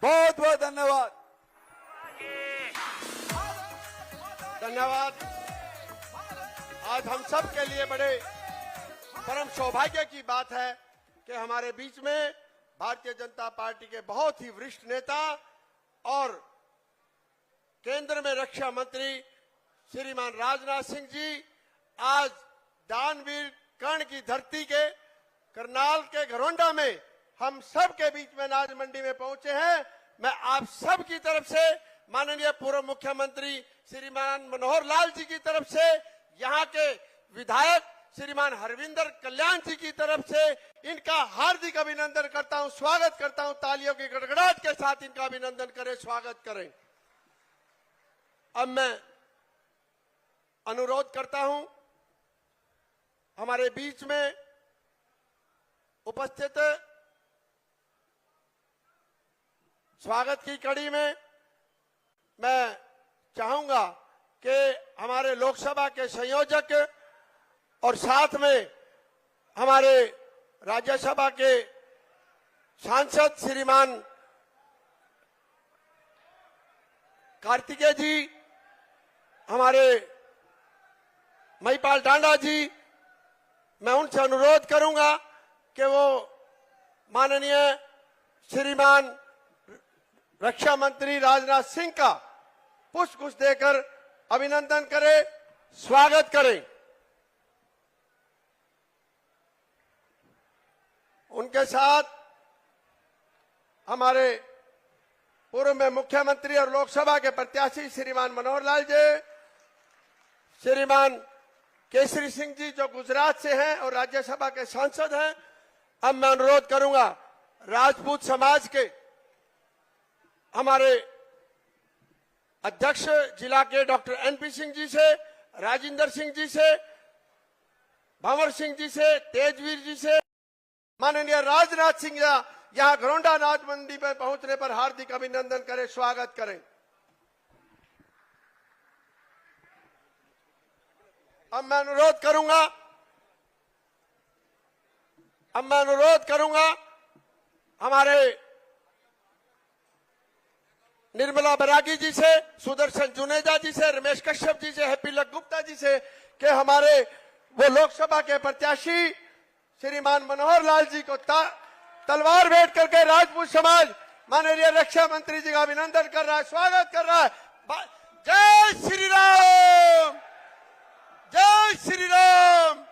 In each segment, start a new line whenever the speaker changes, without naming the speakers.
बहुत बहुत धन्यवाद।
धन्यवाद। आज हम सब के लिए बड़े परम सौभाग्य की बात है कि हमारे बीच में भारतीय जनता पार्टी के बहुत ही वरिष्ठ नेता और केंद्र में रक्षा मंत्री श्रीमान राजनाथ सिंह जी आज दानवीर कर्ण की धरती के करनाल के घरोंडा में हम सब के बीच में अनाज मंडी में पहुंचे हैं। मैं आप सब की तरफ से माननीय पूर्व मुख्यमंत्री श्रीमान मनोहर लाल जी की तरफ से, यहाँ के विधायक श्रीमान हरविंदर कल्याण जी की तरफ से इनका हार्दिक अभिनंदन करता हूं, स्वागत करता हूं। तालियों की गड़गड़ाहट के साथ इनका अभिनंदन करें, स्वागत करें। अब मैं अनुरोध करता हूं हमारे बीच में उपस्थित स्वागत की कड़ी में मैं चाहूंगा कि हमारे लोकसभा के संयोजक और साथ में हमारे राज्यसभा के सांसद श्रीमान कार्तिकेय जी, हमारे महिपाल डांडा जी, मैं उनसे अनुरोध करूंगा कि वो माननीय श्रीमान रक्षा मंत्री राजनाथ सिंह का पुष्पगुच्छ देकर अभिनंदन करें, स्वागत करें। उनके साथ हमारे पूर्व में मुख्यमंत्री और लोकसभा के प्रत्याशी श्रीमान मनोहर लाल जी, श्रीमान केसरी सिंह जी जो गुजरात से हैं और राज्यसभा के सांसद हैं। अब मैं अनुरोध करूंगा राजपूत समाज के हमारे अध्यक्ष जिला के डॉक्टर एनपी सिंह जी से, राजेंद्र सिंह जी से, भंवर सिंह जी से, तेजवीर जी से, माननीय राजनाथ सिंह यहाँ घरोंडा अनाज मंडी पर पहुंचने पर हार्दिक अभिनंदन करें, स्वागत करें। अब मैं अनुरोध करूंगा हमारे निर्मला बरागी जी से, सुदर्शन जुनेजा जी से, रमेश कश्यप जी से, हैप्पी लक गुप्ता जी से कि हमारे वो लोकसभा के प्रत्याशी श्रीमान मनोहर लाल जी को तलवार भेंट करके राजपूत समाज माननीय रक्षा मंत्री जी का अभिनंदन कर रहा है, स्वागत कर रहा है। जय श्री राम, जय श्री राम,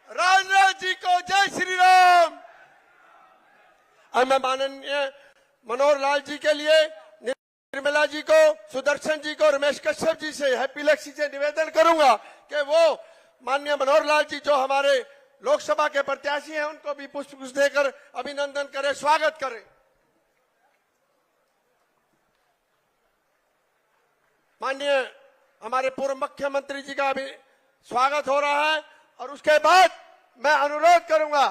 राजनाथ जी को जय श्री राम। अब मैं माननीय मनोहर लाल जी के लिए निर्मला जी को, सुदर्शन जी को, रमेश कश्यप जी से, हैप्पी लक्ष्मी से निवेदन करूंगा कि वो माननीय मनोहर लाल जी जो हमारे लोकसभा के प्रत्याशी हैं उनको भी पुष्पगुच्छ देकर अभिनंदन करें, स्वागत करें। माननीय हमारे पूर्व मुख्यमंत्री जी का भी स्वागत हो रहा है और उसके बाद मैं अनुरोध करूंगा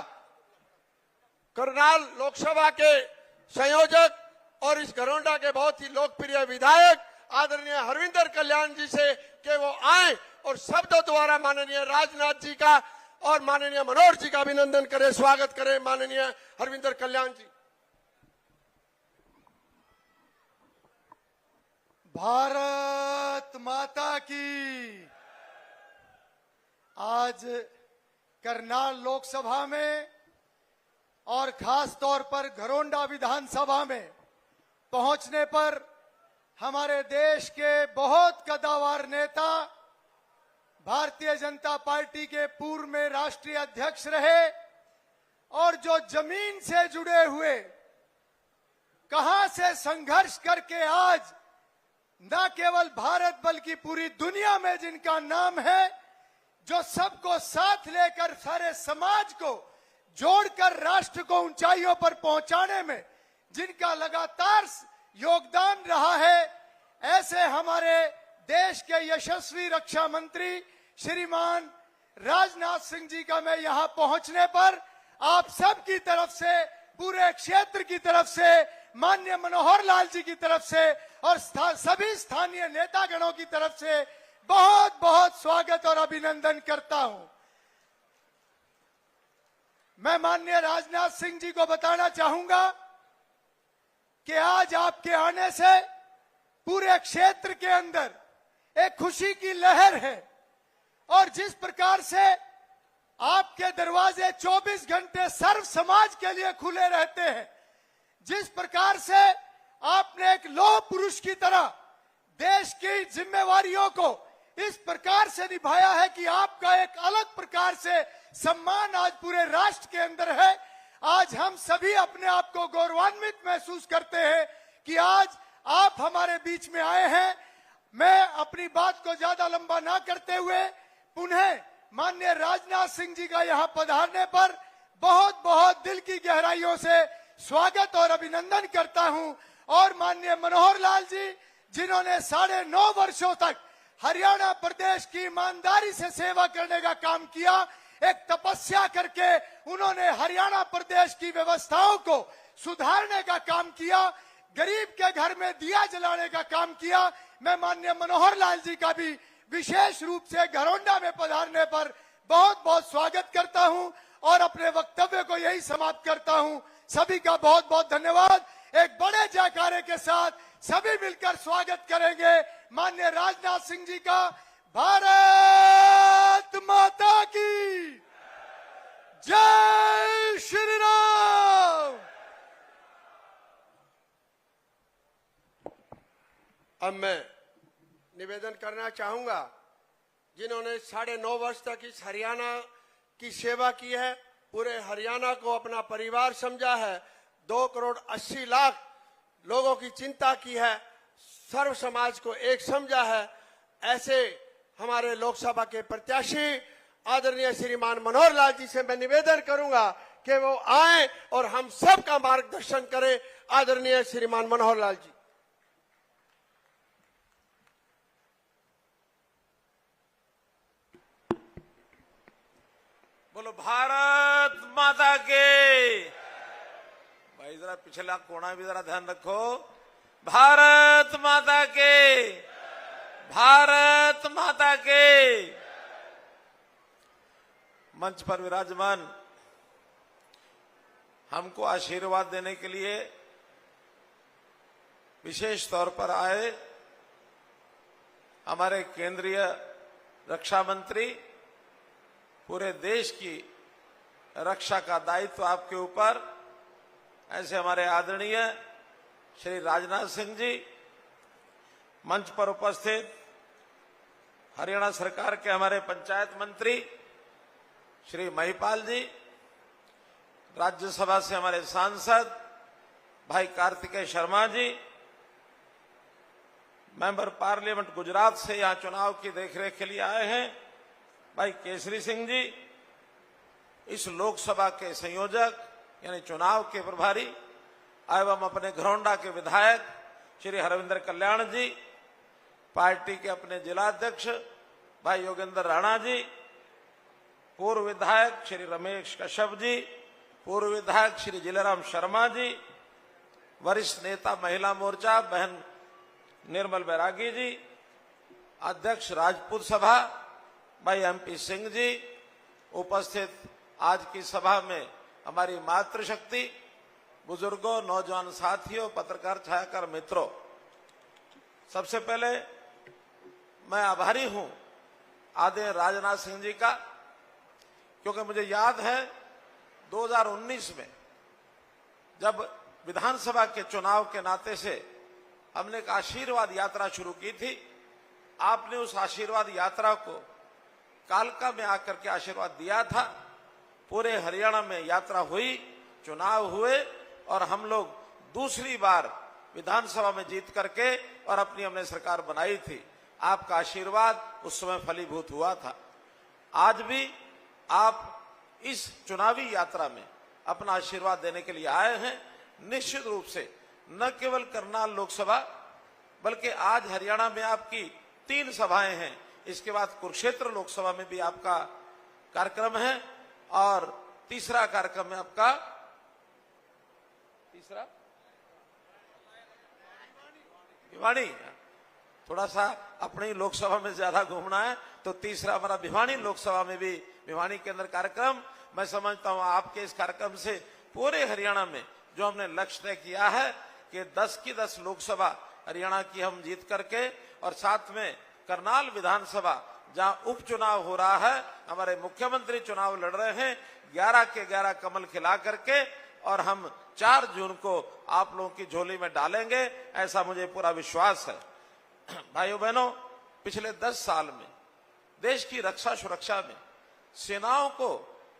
करनाल लोकसभा के संयोजक और इस घरोंडा के बहुत ही लोकप्रिय विधायक आदरणीय हरविंदर कल्याण जी से कि वो आए और शब्दों द्वारा माननीय राजनाथ जी का और माननीय मनोहर जी का अभिनंदन करें, स्वागत करें। माननीय हरविंदर कल्याण जी।
भारत माता की। आज करनाल लोकसभा में और खास तौर पर घरोंडा विधानसभा में पहुंचने पर हमारे देश के बहुत कद्दावर नेता, भारतीय जनता पार्टी के पूर्व में राष्ट्रीय अध्यक्ष रहे और जो जमीन से जुड़े हुए, कहां से संघर्ष करके आज न केवल भारत बल्कि पूरी दुनिया में जिनका नाम है, जो सबको साथ लेकर सारे समाज को जोड़कर राष्ट्र को ऊंचाइयों पर पहुंचाने में जिनका लगातार योगदान रहा है, ऐसे हमारे देश के यशस्वी रक्षा मंत्री श्रीमान राजनाथ सिंह जी का मैं यहां पहुंचने पर आप सब की तरफ से, पूरे क्षेत्र की तरफ से, माननीय मनोहर लाल जी की तरफ से और सभी स्थानीय नेतागणों की तरफ से बहुत बहुत स्वागत और अभिनंदन करता हूं। मैं माननीय राजनाथ सिंह जी को बताना चाहूंगा कि आज आपके आने से पूरे क्षेत्र के अंदर एक खुशी की लहर है और जिस प्रकार से आपके दरवाजे 24 घंटे सर्व समाज के लिए खुले रहते हैं, जिस प्रकार से आपने एक लौह पुरुष की तरह देश की जिम्मेवारियों को इस प्रकार से निभाया है कि आपका एक अलग प्रकार से सम्मान आज पूरे राष्ट्र के अंदर है। आज हम सभी अपने आप को गौरवान्वित महसूस करते हैं कि आज आप हमारे बीच में आए हैं। मैं अपनी बात को ज्यादा लंबा ना करते हुए पुनः माननीय राजनाथ सिंह जी का यहाँ पधारने पर बहुत बहुत दिल की गहराइयों से स्वागत और अभिनंदन करता हूँ। और माननीय मनोहर लाल जी, जिन्होंने 9.5 वर्षों तक हरियाणा प्रदेश की ईमानदारी से सेवा करने का काम किया, एक तपस्या करके उन्होंने हरियाणा प्रदेश की व्यवस्थाओं को सुधारने का काम किया, गरीब के घर में दिया जलाने का काम किया। मैं माननीय मनोहर लाल जी का भी विशेष रूप से घरौंडा में पधारने पर बहुत बहुत स्वागत करता हूं और अपने वक्तव्य को यही समाप्त करता हूं। सभी का बहुत बहुत धन्यवाद। एक बड़े जयकारे के साथ सभी मिलकर स्वागत करेंगे माननीय राजनाथ सिंह जी का। भारत माता की जय श्री राम।
अब मैं निवेदन करना चाहूंगा, जिन्होंने 9.5 वर्ष तक इस हरियाणा की सेवा की है, पूरे हरियाणा को अपना परिवार समझा है, 2 करोड़ 80 लाख लोगों की चिंता की है, सर्व समाज को एक समझा है, ऐसे हमारे लोकसभा के प्रत्याशी आदरणीय श्रीमान मनोहर लाल जी से मैं निवेदन करूंगा कि वो आए और हम सब का मार्गदर्शन करें। आदरणीय श्रीमान मनोहर लाल जी।
बोलो भारत माता के। भाई जरा पिछला कोना भी जरा ध्यान रखो। भारत माता के, भारत माता के। मंच पर विराजमान हमको आशीर्वाद देने के लिए विशेष तौर पर आए हमारे केंद्रीय रक्षा मंत्री, पूरे देश की रक्षा का दायित्व आपके ऊपर, ऐसे हमारे आदरणीय श्री राजनाथ सिंह जी, मंच पर उपस्थित हरियाणा सरकार के हमारे पंचायत मंत्री श्री महिपाल जी, राज्यसभा से हमारे सांसद भाई कार्तिकेय शर्मा जी, मेंबर पार्लियामेंट गुजरात से यहां चुनाव की देखरेख के लिए आए हैं भाई केसरी सिंह जी, इस लोकसभा के संयोजक यानी चुनाव के प्रभारी एवं अपने घरौंडा के विधायक श्री हरविंदर कल्याण जी, पार्टी के अपने जिलाध्यक्ष भाई योगेंद्र राणा जी, पूर्व विधायक श्री रमेश कश्यप जी, पूर्व विधायक श्री जिलेराम शर्मा जी, वरिष्ठ नेता महिला मोर्चा बहन निर्मल बैरागी जी, अध्यक्ष राजपूत सभा भाई एमपी सिंह जी, उपस्थित आज की सभा में हमारी मातृशक्ति, बुजुर्गों, नौजवान साथियों, पत्रकार छायाकार मित्रों, सबसे पहले मैं आभारी हूं आदरणीय राजनाथ सिंह जी का, क्योंकि मुझे याद है 2019 में जब विधानसभा के चुनाव के नाते से हमने एक आशीर्वाद यात्रा शुरू की थी, आपने उस आशीर्वाद यात्रा को कालका में आकर के आशीर्वाद दिया था। पूरे हरियाणा में यात्रा हुई, चुनाव हुए और हम लोग दूसरी बार विधानसभा में जीत करके और अपनी हमने सरकार बनाई थी। आपका आशीर्वाद उस समय फलीभूत हुआ था। आज भी आप इस चुनावी यात्रा में अपना आशीर्वाद देने के लिए आए हैं। निश्चित रूप से न केवल करनाल लोकसभा बल्कि आज हरियाणा में आपकी 3 सभाएं हैं, इसके बाद कुरुक्षेत्र लोकसभा में भी आपका कार्यक्रम है और तीसरा कार्यक्रम है आपका भिवानी। थोड़ा सा अपनी लोकसभा में ज्यादा घूमना है तो तीसरा हमारा भिवानी लोकसभा में भी भिवानी के अंदर कार्यक्रम। मैं समझता हूं आपके इस कार्यक्रम से पूरे हरियाणा में जो हमने लक्ष्य तय किया है कि 10 की 10 लोकसभा हरियाणा की हम जीत करके और साथ में करनाल विधानसभा जहां उपचुनाव हो रहा है, हमारे मुख्यमंत्री चुनाव लड़ रहे हैं, 11 के 11 कमल खिला करके और हम 4 जून को आप लोगों की झोली में डालेंगे, ऐसा मुझे पूरा विश्वास है। भाइयों बहनों, पिछले 10 साल में देश की रक्षा सुरक्षा में सेनाओं को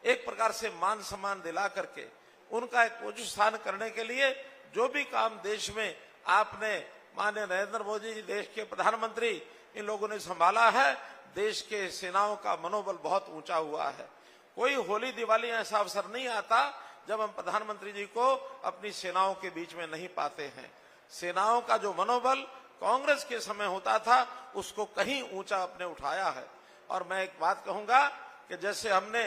एक प्रकार से मान सम्मान दिला करके उनका एक उच्च स्थान करने के लिए जो भी काम देश में आपने माननीय नरेंद्र मोदी जी देश के प्रधानमंत्री इन लोगों ने संभाला है, देश के सेनाओं का मनोबल बहुत ऊंचा हुआ है। कोई होली दिवाली ऐसा अवसर नहीं आता जब हम प्रधानमंत्री जी को अपनी सेनाओं के बीच में नहीं पाते हैं। सेनाओं का जो मनोबल कांग्रेस के समय होता था उसको कहीं ऊंचा अपने उठाया है। और मैं एक बात कहूंगा कि जैसे हमने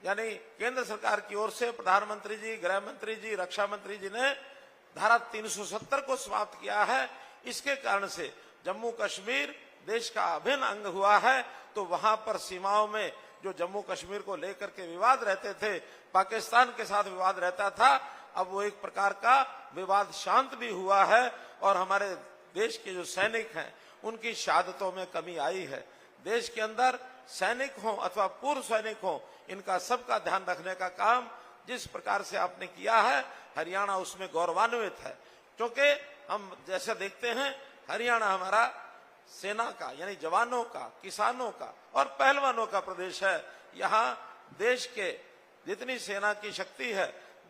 यानी केंद्र सरकार की ओर से प्रधानमंत्री जी, गृह मंत्री जी, रक्षा मंत्री जी ने धारा 370 को समाप्त किया है, इसके कारण से जम्मू कश्मीर देश का अभिन्न अंग हुआ है। तो वहां पर सीमाओं में जो जम्मू कश्मीर को लेकर के विवाद रहते थे, पाकिस्तान के साथ विवाद रहता था, अब वो एक प्रकार का विवाद शांत भी हुआ है और हमारे देश के जो सैनिक हैं उनकी शहादतों में कमी आई है। देश के अंदर सैनिक हो अथवा पूर्व सैनिक हो, इनका सबका ध्यान रखने का काम जिस प्रकार से आपने किया है, हरियाणा उसमें गौरवान्वित है। क्योंकि हम जैसे देखते हैं हरियाणा हमारा सेना का यानी जवानों का, किसानों का और पहलवानों का प्रदेश है। यहाँ देश के जितनी सेना की शक्ति है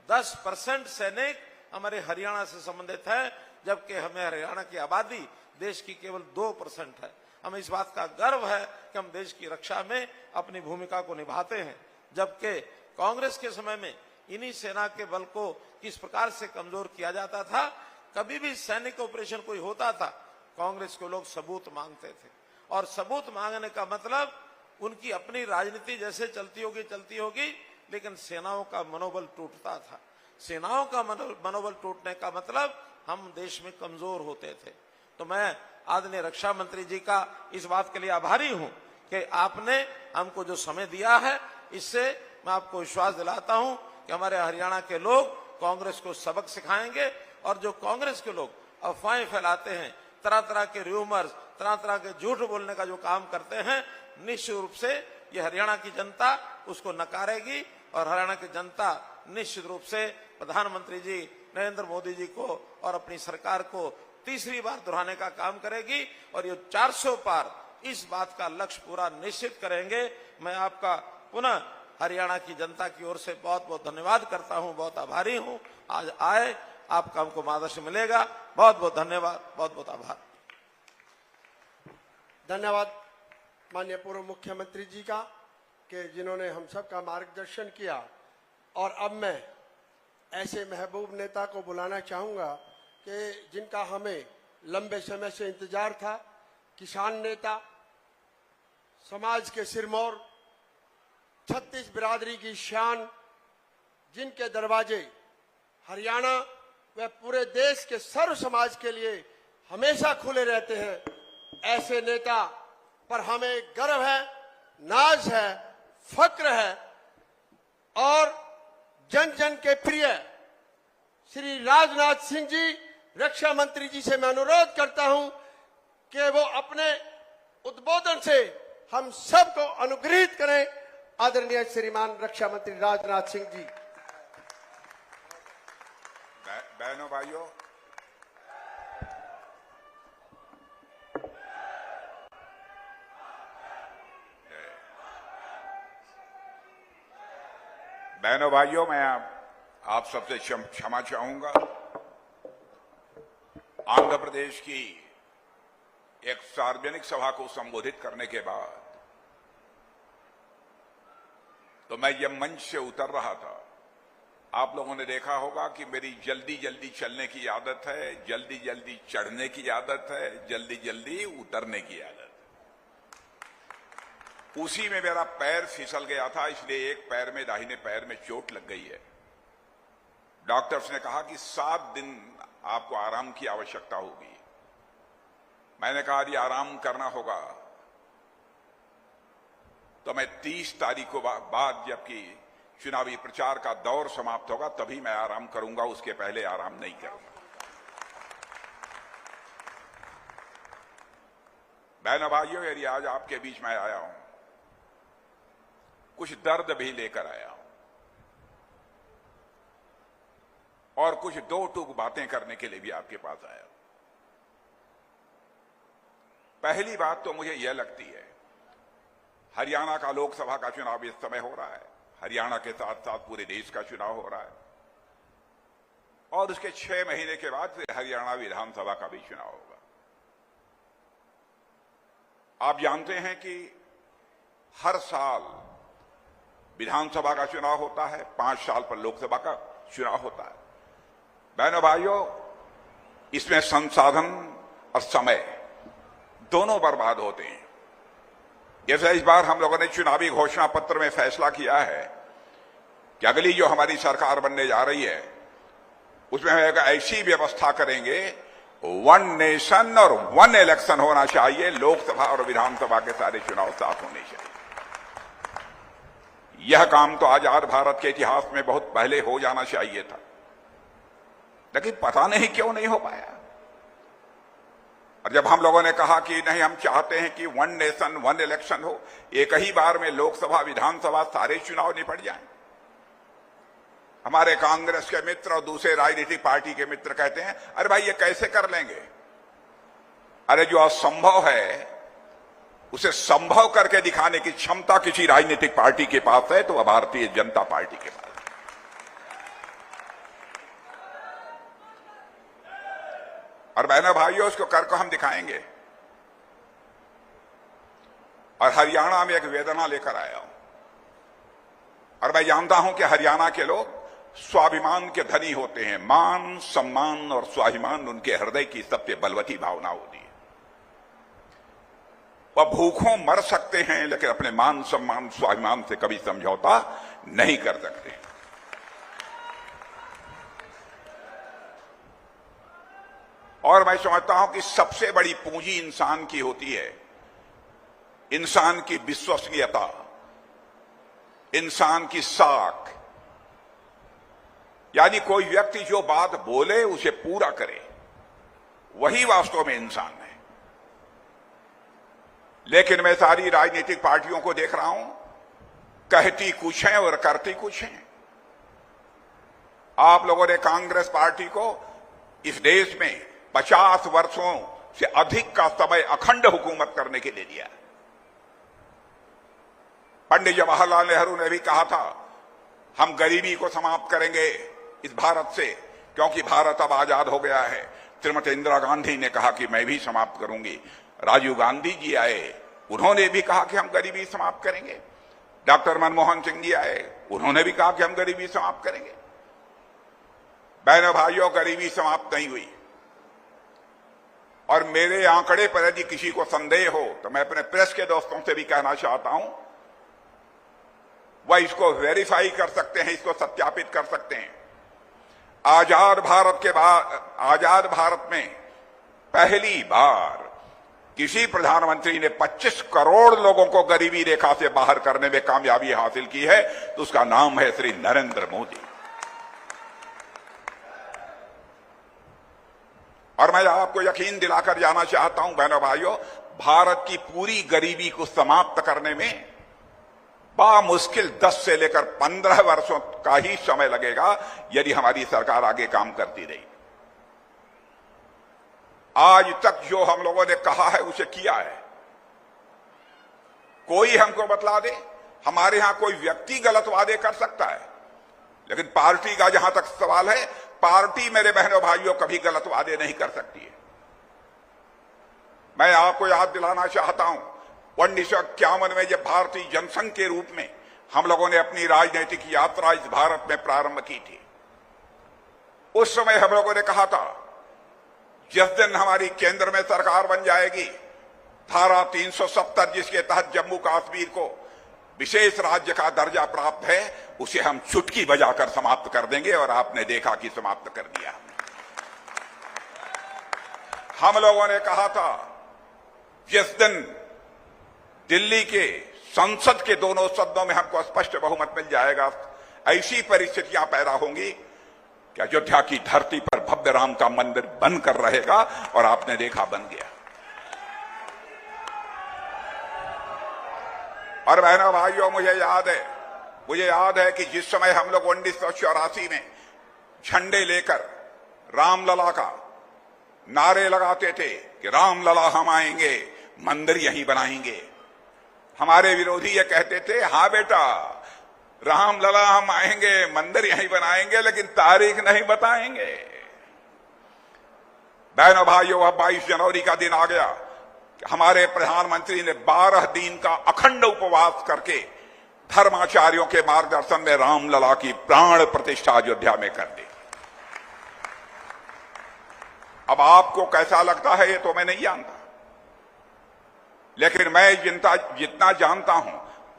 10% सैनिक हमारे हरियाणा से संबंधित है, जबकि हमें हरियाणा की आबादी देश की केवल 2% है। हमें इस बात का गर्व है कि हम देश की रक्षा में अपनी भूमिका को निभाते हैं, जबकि कांग्रेस के समय में इन्हीं सेना के बल को किस प्रकार से कमजोर किया जाता था। कभी भी सैनिक ऑपरेशन कोई होता था, कांग्रेस के लोग सबूत मांगते थे और सबूत मांगने का मतलब उनकी अपनी राजनीति जैसे चलती होगी, लेकिन सेनाओं का मनोबल टूटता था। सेनाओं का मनोबल टूटने का मतलब हम देश में कमजोर होते थे। तो मैं आदरणीय रक्षा मंत्री जी का इस बात के लिए आभारी हूं कि आपने हमको जो समय दिया है, इससे मैं आपको विश्वास दिलाता हूं कि हमारे हरियाणा के लोग कांग्रेस को सबक सिखाएंगे और जो कांग्रेस के लोग अफवाहें फैलाते हैं, तरह तरह के र्यूमर्स, तरह तरह के झूठ बोलने का जो काम करते हैं, निश्चित रूप से ये हरियाणा की जनता उसको नकारेगी और हरियाणा की जनता निश्चित रूप से प्रधानमंत्री जी नरेंद्र मोदी जी को और अपनी सरकार को तीसरी बार दोहराने का काम करेगी और ये 400 पार इस बात का लक्ष्य पूरा निश्चित करेंगे। मैं आपका पुनः हरियाणा की जनता की ओर से बहुत बहुत धन्यवाद करता हूं, बहुत आभारी हूं। आज आए, आपका हमको मार्गदर्शन मिलेगा। बहुत बहुत धन्यवाद, बहुत बहुत आभार।
धन्यवाद माननीय पूर्व मुख्यमंत्री जी का कि जिन्होंने हम सब का मार्गदर्शन किया। और अब मैं ऐसे महबूब नेता को बुलाना चाहूंगा कि जिनका हमें लंबे समय से इंतजार था, किसान नेता, समाज के सिरमौर, 36 बिरादरी की शान, जिनके दरवाजे हरियाणा व पूरे देश के सर्व समाज के लिए हमेशा खुले रहते हैं, ऐसे नेता पर हमें गर्व है, नाज है, फक्र है। और जन जन के प्रिय श्री राजनाथ सिंह जी, रक्षा मंत्री जी से मैं अनुरोध करता हूं कि वो अपने उद्बोधन से हम सबको अनुग्रहित करें। आदरणीय श्रीमान रक्षा मंत्री राजनाथ सिंह जी।
बहनों भाइयों, मैं आप सबसे क्षमा चाहूंगा। आंध्र प्रदेश की एक सार्वजनिक सभा को संबोधित करने के बाद तो मैं यह मंच से उतर रहा था। आप लोगों ने देखा होगा कि मेरी जल्दी जल्दी चलने की आदत है, जल्दी जल्दी चढ़ने की आदत है, जल्दी जल्दी उतरने की आदत है। उसी में मेरा पैर फिसल गया था, इसलिए एक पैर में, दाहिने पैर में चोट लग गई है। डॉक्टर्स ने कहा कि 7 दिन आपको आराम की आवश्यकता होगी। मैंने कहा यदि आराम करना होगा तो मैं 30 तारीख को बाद, जबकि चुनावी प्रचार का दौर समाप्त होगा, तभी मैं आराम करूंगा, उसके पहले आराम नहीं करूंगा। बहनों भाइयों, यदि आज आपके बीच में आया हूं, कुछ दर्द भी लेकर आया हूं और कुछ दो टूक बातें करने के लिए भी आपके पास आया हूं। पहली बात तो मुझे यह लगती है, हरियाणा का लोकसभा का चुनाव इस समय हो रहा है, हरियाणा के साथ साथ पूरे देश का चुनाव हो रहा है और उसके 6 महीने के बाद फिर हरियाणा विधानसभा का भी चुनाव होगा। आप जानते हैं कि हर साल विधानसभा का चुनाव होता है, 5 साल पर लोकसभा का चुनाव होता है। बहनों भाइयों, इसमें संसाधन और समय दोनों बर्बाद होते हैं। जैसे इस बार हम लोगों ने चुनावी घोषणा पत्र में फैसला किया है कि अगली जो हमारी सरकार बनने जा रही है उसमें हम एक ऐसी व्यवस्था करेंगे, 1 नेशन और 1 इलेक्शन होना चाहिए। लोकसभा और विधानसभा के सारे चुनाव साथ होने चाहिए। यह काम तो आजाद भारत के इतिहास में बहुत पहले हो जाना चाहिए था, लेकिन पता नहीं क्यों नहीं हो पाया। और जब हम लोगों ने कहा कि नहीं, हम चाहते हैं कि 1 नेशन 1 इलेक्शन हो, एक ही बार में लोकसभा विधानसभा सारे चुनाव निपट जाएं, हमारे कांग्रेस के मित्र और दूसरे राजनीतिक पार्टी के मित्र कहते हैं, अरे भाई ये कैसे कर लेंगे? अरे जो असंभव है उसे संभव करके दिखाने की क्षमता किसी राजनीतिक पार्टी के पास है तो वह भारतीय जनता पार्टी के पास। और बहनों भाइयों, उसको करके हम दिखाएंगे। और हरियाणा में एक वेदना लेकर आया हूं और मैं जानता हूं कि हरियाणा के लोग स्वाभिमान के धनी होते हैं। मान, सम्मान और स्वाभिमान उनके हृदय की सबसे बलवती भावना होती है। वह भूखों मर सकते हैं लेकिन अपने मान, सम्मान, स्वाभिमान से कभी समझौता नहीं कर सकते। और मैं समझता हूं कि सबसे बड़ी पूंजी इंसान की होती है, इंसान की विश्वसनीयता, इंसान की साख। यानी कोई व्यक्ति जो बात बोले उसे पूरा करे, वही वास्तव में इंसान है। लेकिन मैं सारी राजनीतिक पार्टियों को देख रहा हूं, कहती कुछ है और करती कुछ है। आप लोगों ने कांग्रेस पार्टी को इस देश में 50 वर्षों से अधिक का समय अखंड हुकूमत करने के लिए दिया। पंडित जवाहरलाल नेहरू ने भी कहा था, हम गरीबी को समाप्त करेंगे इस भारत से, क्योंकि भारत अब आजाद हो गया है। श्रीमती इंदिरा गांधी ने कहा कि मैं भी समाप्त करूंगी। राजीव गांधी जी आए, उन्होंने भी कहा कि हम गरीबी समाप्त करेंगे। डॉक्टर मनमोहन सिंह जी आए, उन्होंने भी कहा कि हम गरीबी समाप्त करेंगे। बहनों भाइयों, गरीबी समाप्त नहीं हुई। और मेरे आंकड़े पर यदि किसी को संदेह हो तो मैं अपने प्रेस के दोस्तों से भी कहना चाहता हूं, वह इसको वेरीफाई कर सकते हैं, इसको सत्यापित कर सकते हैं। आजाद भारत के बाद, आजाद भारत में पहली बार किसी प्रधानमंत्री ने 25 करोड़ लोगों को गरीबी रेखा से बाहर करने में कामयाबी हासिल की है, तो उसका नाम है श्री नरेंद्र मोदी। और मैं आपको यकीन दिलाकर जाना चाहता हूं बहनों भाइयों, भारत की पूरी गरीबी को समाप्त करने में बामुश्किल 10 से लेकर 15 वर्षों का ही समय लगेगा, यदि हमारी सरकार आगे काम करती रही। आज तक जो हम लोगों ने कहा है उसे किया है। कोई हमको बतला दे, हमारे यहां कोई व्यक्ति गलत वादे कर सकता है, लेकिन पार्टी का जहां तक सवाल है, पार्टी मेरे बहनों भाइयों कभी गलत वादे नहीं कर सकती है। मैं आपको याद दिलाना चाहता हूं, 1951 में जब भारतीय जनसंघ के रूप में हम लोगों ने अपनी राजनीतिक यात्रा इस भारत में प्रारंभ की थी, उस समय हम लोगों ने कहा था, जिस दिन हमारी केंद्र में सरकार बन जाएगी, धारा 370 जिसके तहत जम्मू कश्मीर को विशेष राज्य का दर्जा प्राप्त है, उसे हम चुटकी बजाकर समाप्त कर देंगे। और आपने देखा कि समाप्त कर दिया। हम लोगों ने कहा था, जिस दिन दिल्ली के संसद के दोनों सदनों में हमको स्पष्ट बहुमत मिल जाएगा, ऐसी परिस्थितियां पैदा होंगी कि अयोध्या की धरती पर भव्य राम का मंदिर बनकर रहेगा। और आपने देखा, बन गया। और बहनों भाइयों, मुझे याद है कि जिस समय हम लोग 1984 में झंडे लेकर रामलला का नारे लगाते थे कि रामलला हम आएंगे, मंदिर यहीं बनाएंगे, हमारे विरोधी ये कहते थे, हाँ बेटा रामलला हम आएंगे, मंदिर यहीं बनाएंगे, लेकिन तारीख नहीं बताएंगे। बहनों भाइयों, अब 22 जनवरी का दिन आ गया। हमारे प्रधानमंत्री ने 12 दिन का अखंड उपवास करके धर्माचार्यों के मार्गदर्शन में रामलला की प्राण प्रतिष्ठा अयोध्या में कर दी। अब आपको कैसा लगता है ये तो मैं नहीं जानता, लेकिन मैं जितना जानता हूं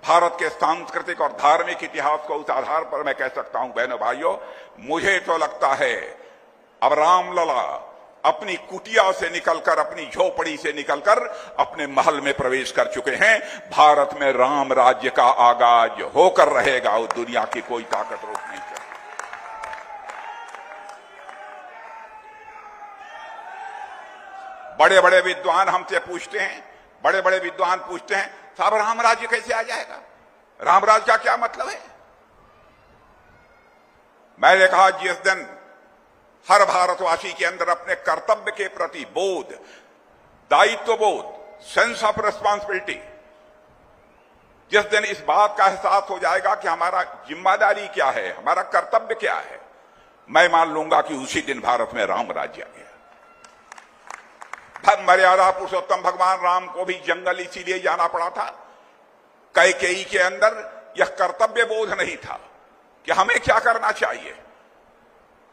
भारत के सांस्कृतिक और धार्मिक इतिहास को, उस आधार पर मैं कह सकता हूं बहनों भाइयों, मुझे तो लगता है अब रामलला अपनी कुटिया से निकलकर, अपनी झोपड़ी से निकलकर अपने महल में प्रवेश कर चुके हैं। भारत में राम राज्य का आगाज होकर रहेगा, उस दुनिया की कोई ताकत रोक नहीं सकती। बड़े बड़े विद्वान हमसे पूछते हैं, साहब राम राज्य कैसे आ जाएगा, राम राज्य का क्या मतलब है? मैंने कहा, जिस दिन हर भारतवासी के अंदर अपने कर्तव्य के प्रति बोध, दायित्व बोध, सेंस ऑफ रिस्पॉन्सिबिलिटी, जिस दिन इस बात का एहसास हो जाएगा कि हमारा जिम्मेदारी क्या है, हमारा कर्तव्य क्या है, मैं मान लूंगा कि उसी दिन भारत में राम राज्य आ गया। धर्म मर्यादा पुरुषोत्तम भगवान राम को भी जंगल इसीलिए जाना पड़ा था। कैकेयी के अंदर यह कर्तव्य बोध नहीं था कि हमें क्या करना चाहिए।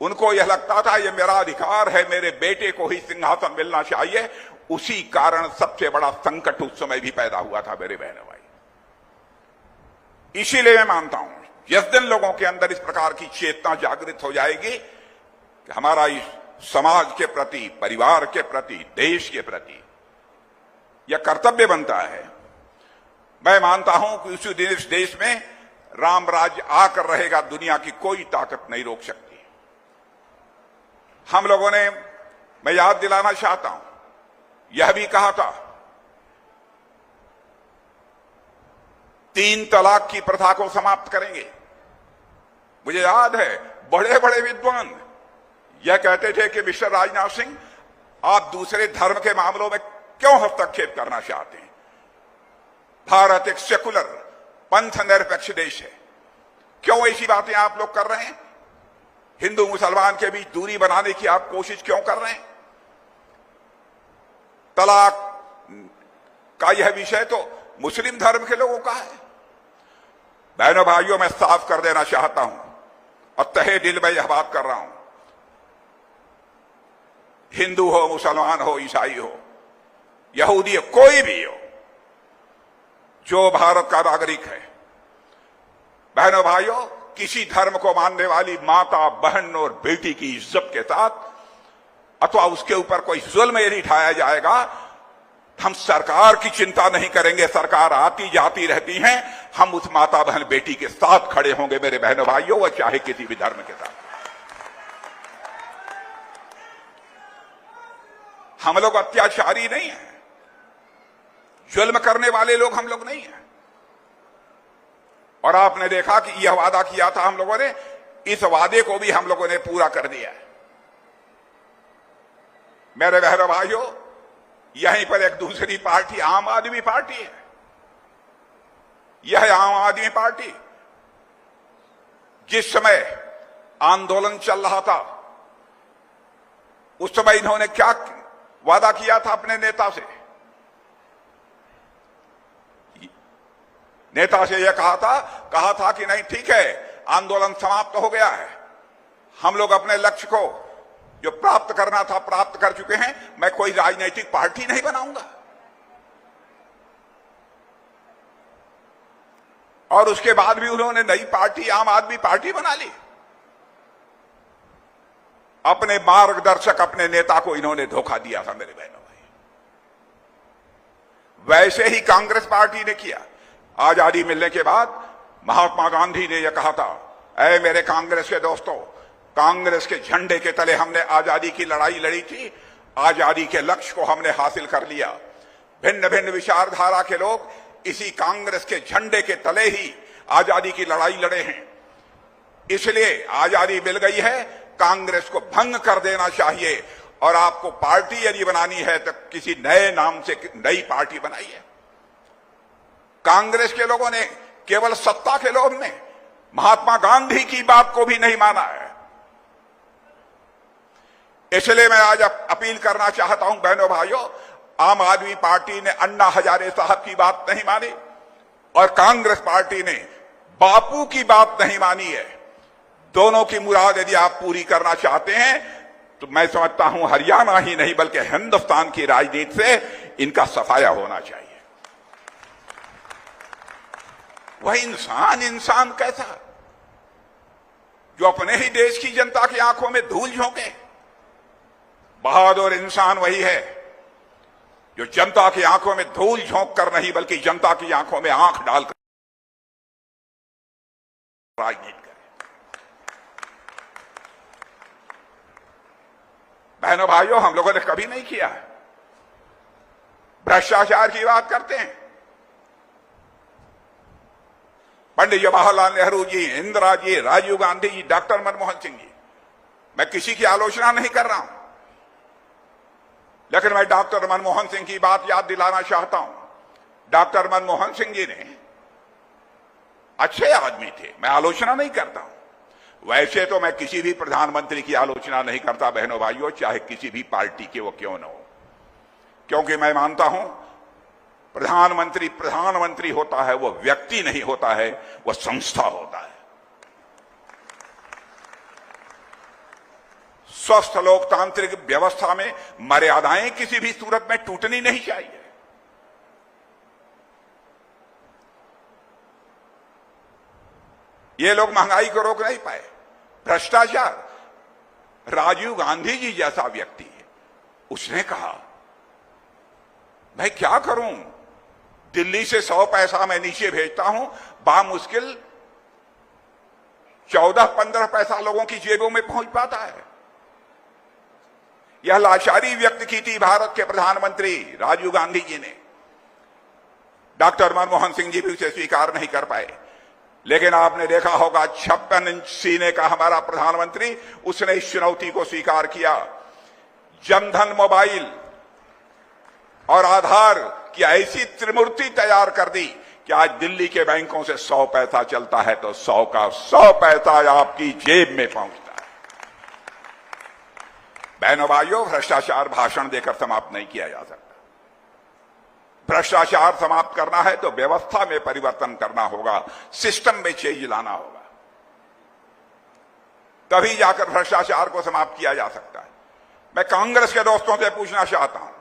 उनको यह लगता था ये मेरा अधिकार है, मेरे बेटे को ही सिंहासन मिलना चाहिए। उसी कारण सबसे बड़ा संकट उस समय भी पैदा हुआ था मेरे बहनों भाई। इसीलिए मैं मानता हूं जिस दिन लोगों के अंदर इस प्रकार की चेतना जागृत हो जाएगी कि हमारा इस समाज के प्रति, परिवार के प्रति, देश के प्रति यह कर्तव्य बनता है, मैं मानता हूं कि उसी दिन इस देश में राम राज्य आकर रहेगा, दुनिया की कोई ताकत नहीं रोक सकती। हम लोगों ने, मैं याद दिलाना चाहता हूं, यह भी कहा था 3 तलाक की प्रथा को समाप्त करेंगे। मुझे याद है बड़े बड़े विद्वान यह कहते थे कि मिस्टर राजनाथ सिंह, आप दूसरे धर्म के मामलों में क्यों हस्तक्षेप करना चाहते हैं? भारत एक सेकुलर, पंथ निरपेक्ष देश है, क्यों ऐसी बातें आप लोग कर रहे हैं? हिंदू मुसलमान के बीच दूरी बनाने की आप कोशिश क्यों कर रहे हैं? तलाक का यह विषय तो मुस्लिम धर्म के लोगों का है। बहनों भाइयों, मैं साफ कर देना चाहता हूं और तहे दिल में यह बात कर रहा हूं, हिंदू हो, मुसलमान हो, ईसाई हो, यहूदी हो, कोई भी हो, जो भारत का नागरिक है, बहनों भाइयों, किसी धर्म को मानने वाली माता, बहन और बेटी की इज्जत के साथ अथवा उसके ऊपर कोई जुल्म यदि ढाया जाएगा, हम सरकार की चिंता नहीं करेंगे। सरकार आती जाती रहती है, हम उस माता, बहन, बेटी के साथ खड़े होंगे मेरे बहनों भाइयों, वह चाहे किसी भी धर्म के साथ। हम लोग अत्याचारी नहीं है, जुल्म करने वाले लोग हम लोग नहीं है। और आपने देखा कि यह वादा किया था हम लोगों ने, इस वादे को भी हम लोगों ने पूरा कर दिया है। मेरे बहनों भाइयों, यहीं पर एक दूसरी पार्टी आम आदमी पार्टी है। यह आम आदमी पार्टी जिस समय आंदोलन चल रहा था, उस समय इन्होंने क्या वादा किया था अपने नेता से? नेता से यह कहा था कि नहीं ठीक है, आंदोलन समाप्त हो गया है, हम लोग अपने लक्ष्य को जो प्राप्त करना था प्राप्त कर चुके हैं, मैं कोई राजनीतिक पार्टी नहीं बनाऊंगा। और उसके बाद भी उन्होंने नई पार्टी, आम आदमी पार्टी बना ली। अपने मार्गदर्शक, अपने नेता को इन्होंने धोखा दिया था मेरे बहनों भाई। वैसे ही कांग्रेस पार्टी ने किया। आजादी मिलने के बाद महात्मा गांधी ने यह कहा था, ऐ मेरे कांग्रेस के दोस्तों, कांग्रेस के झंडे के तले हमने आजादी की लड़ाई लड़ी थी, आजादी के लक्ष्य को हमने हासिल कर लिया। भिन्न भिन्न विचारधारा के लोग इसी कांग्रेस के झंडे के तले ही आजादी की लड़ाई लड़े हैं। इसलिए आजादी मिल गई है, कांग्रेस को भंग कर देना चाहिए और आपको पार्टी यदि बनानी है तो किसी नए नाम से नई पार्टी बनाइए। कांग्रेस के लोगों ने केवल सत्ता के लोभ में महात्मा गांधी की बात को भी नहीं माना है। इसलिए मैं आज अपील करना चाहता हूं बहनों भाइयों, आम आदमी पार्टी ने अन्ना हजारे साहब की बात नहीं मानी और कांग्रेस पार्टी ने बापू की बात नहीं मानी है। दोनों की मुराद यदि आप पूरी करना चाहते हैं तो मैं समझता हूं हरियाणा ही नहीं बल्कि हिंदुस्तान की राजनीति से इनका सफाया होना चाहिए। वह इंसान कैसा जो अपने ही देश की जनता की आंखों में धूल झोंके? बहादुर इंसान वही है जो जनता की आंखों में धूल झोंक कर नहीं बल्कि जनता की आंखों में आंख डालकर राजनीति करे। बहनों भाइयों, हम लोगों ने कभी नहीं किया है। भ्रष्टाचार की बात करते हैं। पंडित जवाहरलाल नेहरू जी, इंदिरा जी, राजीव गांधी जी, डॉक्टर मनमोहन सिंह जी, मैं किसी की आलोचना नहीं कर रहा हूं, लेकिन मैं डॉक्टर मनमोहन सिंह की बात याद दिलाना चाहता हूं। डॉक्टर मनमोहन सिंह जी ने अच्छे आदमी थे, मैं आलोचना नहीं करता हूं। वैसे तो मैं किसी भी प्रधानमंत्री की आलोचना नहीं करता बहनों भाइयों, चाहे किसी भी पार्टी के वो क्यों न हो, क्योंकि मैं मानता हूं प्रधानमंत्री होता है, वो व्यक्ति नहीं होता है, वो संस्था होता है। स्वस्थ लोकतांत्रिक व्यवस्था में मर्यादाएं किसी भी सूरत में टूटनी नहीं चाहिए। ये लोग महंगाई को रोक नहीं पाए। भ्रष्टाचार, राजीव गांधी जी जैसा व्यक्ति है, उसने कहा मैं क्या करूं, दिल्ली से 100 पैसा मैं नीचे भेजता हूं, बामुश्किल 14-15 पैसा लोगों की जेबों में पहुंच पाता है। यह लाचारी व्यक्त की थी भारत के प्रधानमंत्री राजीव गांधी जी ने। डॉक्टर मनमोहन सिंह जी भी उसे स्वीकार नहीं कर पाए, लेकिन आपने देखा होगा 56 इंच सीने का हमारा प्रधानमंत्री, उसने इस चुनौती को स्वीकार किया। जनधन मोबाइल और आधार की ऐसी त्रिमूर्ति तैयार कर दी कि आज दिल्ली के बैंकों से 100 पैसा चलता है तो 100 का 100 पैसा आपकी जेब में पहुंचता है। बहनों भाइयों, भ्रष्टाचार भाषण देकर समाप्त नहीं किया जा सकता। भ्रष्टाचार समाप्त करना है तो व्यवस्था में परिवर्तन करना होगा, सिस्टम में चेंज लाना होगा, तभी जाकर भ्रष्टाचार को समाप्त किया जा सकता है। मैं कांग्रेस के दोस्तों से पूछना चाहता हूं,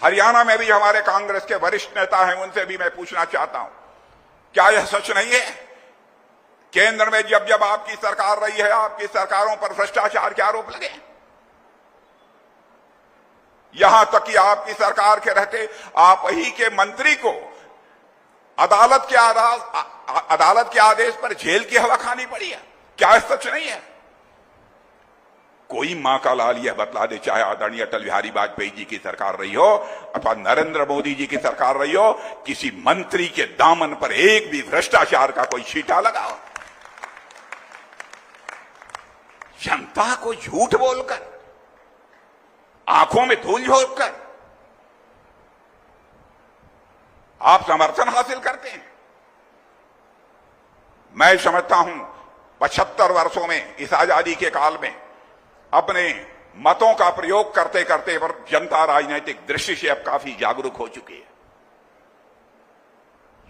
हरियाणा में भी हमारे कांग्रेस के वरिष्ठ नेता हैं, उनसे भी मैं पूछना चाहता हूं, क्या यह सच नहीं है केंद्र में जब जब आपकी सरकार रही है, आपकी सरकारों पर भ्रष्टाचार के आरोप लगे? यहां तक कि आपकी सरकार के रहते आप ही के मंत्री को अदालत के आदेश पर जेल की हवा खानी पड़ी है। क्या यह सच नहीं है? कोई मां का लाल यह बतला दे, चाहे आदरणीय अटल बिहारी वाजपेयी जी की सरकार रही हो अथवा नरेंद्र मोदी जी की सरकार रही हो, किसी मंत्री के दामन पर एक भी भ्रष्टाचार का कोई छींटा लगा हो? जनता को झूठ बोलकर, आंखों में धूल झोंककर आप समर्थन हासिल करते हैं। मैं समझता हूं 75 वर्षों में, इस आजादी के काल में, अपने मतों का प्रयोग करते करते पर जनता राजनीतिक दृष्टि से अब काफी जागरूक हो चुकी है।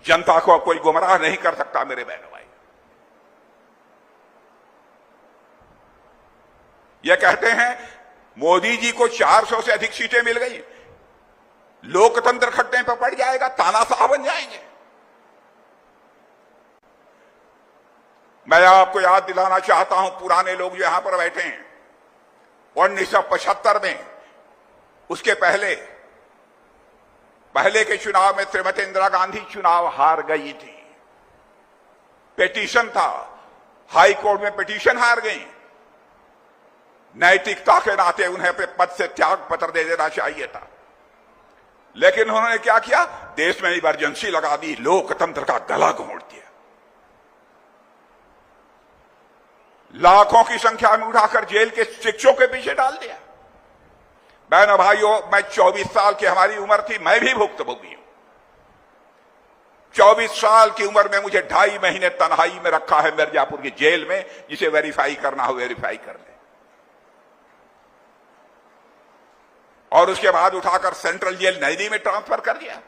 जनता को अब कोई गुमराह नहीं कर सकता मेरे बहनों भाई। यह कहते हैं मोदी जी को 400 से अधिक सीटें मिल गई, लोकतंत्र खट्टे पर पड़ जाएगा, तानाशाह बन जाएंगे। मैं आपको याद दिलाना चाहता हूं, पुराने लोग जो यहां पर बैठे हैं, 1975 में, उसके पहले के चुनाव में श्रीमती इंदिरा गांधी चुनाव हार गई थी। पिटीशन था, हाई कोर्ट में पिटीशन हार गई। नैतिकता के नाते उन्हें पद से त्याग पत्र दे देना चाहिए था। लेकिन उन्होंने क्या किया? देश में इमरजेंसी लगा दी, लोकतंत्र का गला घोंट दिया, लाखों की संख्या में उठाकर जेल के शिक्षकों के पीछे डाल दिया। बहनों भाइयों, मैं 24 साल की हमारी उम्र थी, मैं भी भुक्तभोगी हूं। 24 साल की उम्र में मुझे 2.5 महीने तन्हाई में रखा है मिर्जापुर की जेल में। जिसे वेरीफाई करना हो वेरीफाई कर ले, और उसके बाद उठाकर सेंट्रल जेल नैनी में ट्रांसफर कर दिया।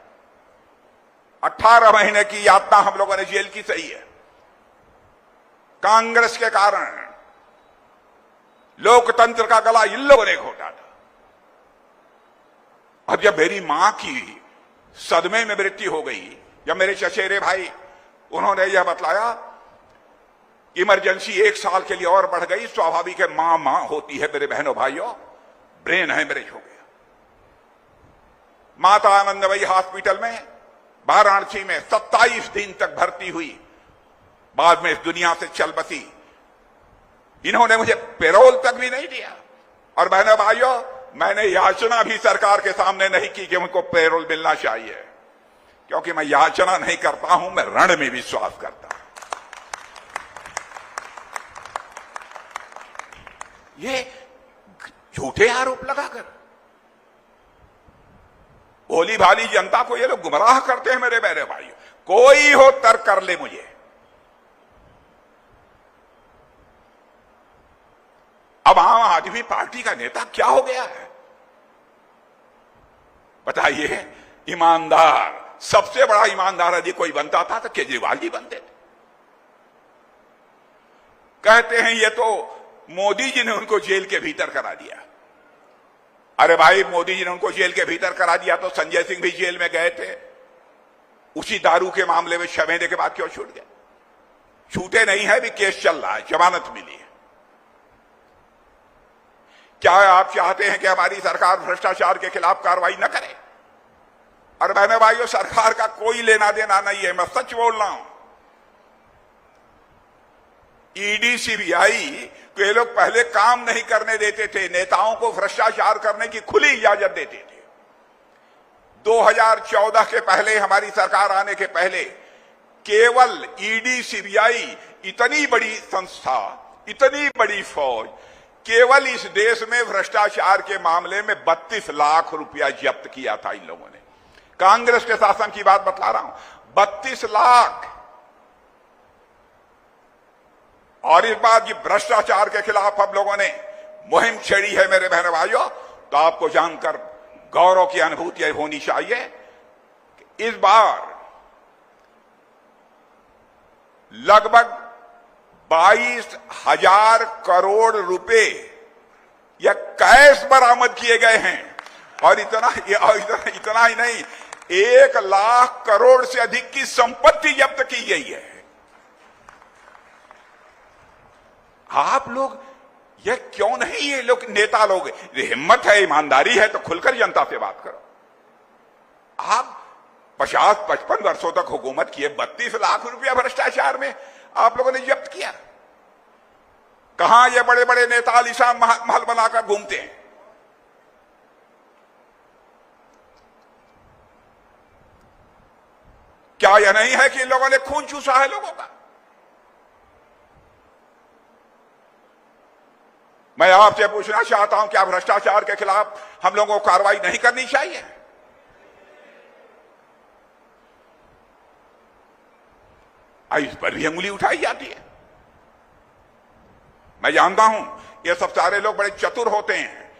18 महीने की यातना हम लोगों ने जेल की सही है। कांग्रेस के कारण लोकतंत्र का गला इन लोगों ने घोटा था। और जब मेरी मां की सदमे में मृत्यु हो गई, जब मेरे चचेरे भाई उन्होंने यह बतलाया इमरजेंसी 1 साल के लिए और बढ़ गई, स्वाभाविक है, मां मां होती है मेरे बहनों भाइयों, ब्रेन हेमरेज हो गया। माता आनंदमयी हॉस्पिटल में वाराणसी में 27 दिन तक भर्ती हुई, बाद में इस दुनिया से चल बसी। इन्होंने मुझे पेरोल तक भी नहीं दिया। और बहनों भाइयों, मैंने याचना भी सरकार के सामने नहीं की कि उनको पेरोल मिलना चाहिए, क्योंकि मैं याचना नहीं करता हूं, मैं रण में विश्वास करता हूं। ये झूठे आरोप लगाकर भोली भाली जनता को ये लोग गुमराह करते हैं। मेरे बहरे भाइयों, कोई हो तर्क कर ले मुझे। अब आम आदमी पार्टी का नेता क्या हो गया है बताइए? ईमानदार, सबसे बड़ा ईमानदार यदि कोई बनता था तो केजरीवाल जी बनते थे। कहते हैं ये तो मोदी जी ने उनको जेल के भीतर करा दिया। अरे भाई, मोदी जी ने उनको जेल के भीतर करा दिया तो संजय सिंह भी जेल में गए थे। उसी दारू के मामले में 6 महीने के बाद क्यों छूट गए? छूटे नहीं है, भी केस चल रहा है, जमानत मिली है। क्या आप चाहते हैं कि हमारी सरकार भ्रष्टाचार के खिलाफ कार्रवाई न करे? और बहनों भाइयों, सरकार का कोई लेना देना नहीं है, मैं सच बोल रहा हूं। ईडी सीबीआई को ये लोग पहले काम नहीं करने देते थे, नेताओं को भ्रष्टाचार करने की खुली इजाजत देते थे। 2014 के पहले, हमारी सरकार आने के पहले, केवल ईडी सीबीआई इतनी बड़ी संस्था, इतनी बड़ी फौज, केवल इस देश में भ्रष्टाचार के मामले में 32 लाख रुपया जब्त किया था इन लोगों ने। कांग्रेस के शासन की बात बतला रहा हूं, 32 लाख। और इस बात की भ्रष्टाचार के खिलाफ हम लोगों ने मुहिम छेड़ी है मेरे बहनों भाइयों, तो आपको जानकर गौरव की अनुभूति होनी चाहिए कि इस बार लगभग 22,000 करोड़ रुपए या कैश बरामद किए गए हैं। और इतना ही नहीं, 1 लाख करोड़ से अधिक की संपत्ति जब्त की गई है। आप लोग ये क्यों नहीं, ये लोग नेता लोग, हिम्मत है, ईमानदारी है तो खुलकर जनता से बात करो। आप 50-55 वर्षों तक हुकूमत किए, 32 लाख रुपया भ्रष्टाचार में आप लोगों ने जब्त किया। कहां ये बड़े बड़े नेता आलीशान महल बनाकर घूमते हैं? क्या यह नहीं है कि इन लोगों ने खून चूसा है लोगों का? मैं आपसे पूछना चाहता हूं, क्या भ्रष्टाचार के खिलाफ हम लोगों को कार्रवाई नहीं करनी चाहिए? इस पर भी अंगुली उठाई जाती है। मैं जानता हूं ये सब सारे लोग बड़े चतुर होते हैं,